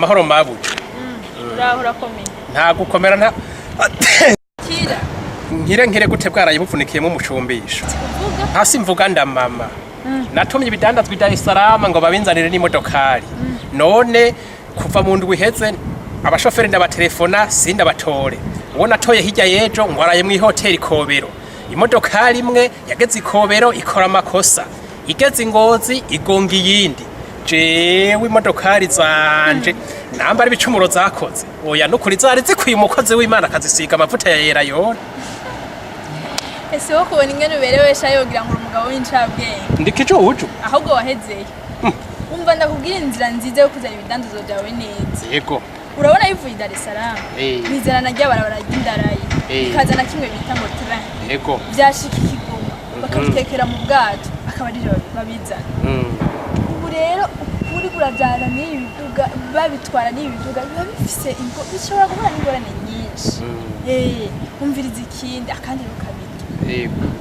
Amahoro mabuja. Urakomeye. Nta gukomera nta Kira. nkire gute bwaraye bupfunikiyemo umucumbisho. Uvuga? Hasi mvuga ndamama. Natumye ibidandazwa i Dar es Salaam ngo babinzanire n'imodokari. None kuva mu ndwi iheze abashoferi ndabatelefona sindabatore. Uwo natoye hirya yejo ngwaraye mu hoteli Kobero. Imodokari imwe yageze Ikobero ikora amakosa. Igeze Ingozi igonga iyindi. Jewe imodokari zanje namba ari bicumuro zakoze. Oya nukuri zari zikwiye umukozi w'Imana akazisiga amavuta ya yera yona. Ese wo kubona ingene uberewe sha yogira ngo umugabo w'incabwenge. Ndikijo uju. Ahubwo wahezeye. Umva ndakubwira inzira nziza yo kuzana ibidandazo byawe neza. Yego. Urabona yivuye i Dar es Salaam. Bizana ry'abarabara ry'indarayi. Kazana kimwe bita ngo train. Yego. Byashika Kigoma. Bakabitekera mu bwato akaba ari babizana. Ubu rero uri kurajana n'ibiduga babitwara n'ibiduga biba bifise ingo bishobora guhura n'ingorane nyinshi. Umviriza ikindi akandi rukabito.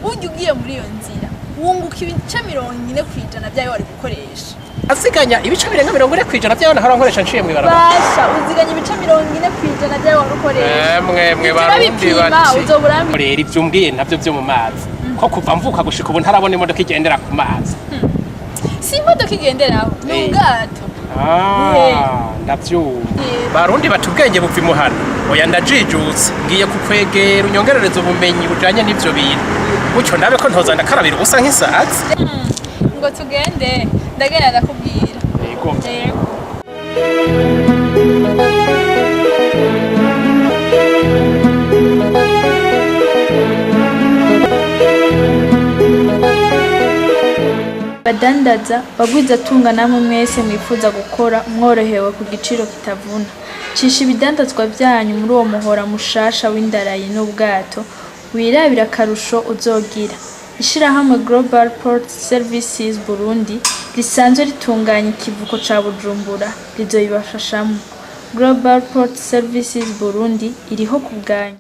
Ujye ugiye muri iyo nzira wunguka ibice 40% byayo wari gukoresha. Aziganya ibice 40% byayo nahora nkoresha nciye mu ibarabara. Basha uziganya ibice 40% byayo wari gukoresha. Mwe barundi bati. Uzoburambi. Rero ivyo mbwiye navyo byo mu mazi. Ko kuva mvuka gushika ubu ntarabona imodoka igendera ku mazi. Si imodoka igenderaho n'ubwato. Ndavyumva. Barundi batubwenge bupfa imuhana. Oya ndajijutse ngiye kukwegera unyongerereza ubumenyi bujanye n'ivyo bintu. Bucyo ndabe ko ntoza ndakarabira ubusa nk'isazi. Ngo tugende ndagenda ndakubwira. Yego. Badandaza bagwiza tunga namwe mwese mwifuza gukora mworohewe ku giciro kitavuna. Cisha ibidandazwa byanyu muri uwo muhora mushasha w'indarayi n'ubwato wirabira akarusho uzogira. Ishirahamwe Global Port Services Burundi risanzwe ritunganya ikivuko ca Bujumbura rizoyibafashamo. Global Port Services Burundi iriho ku bwanyu.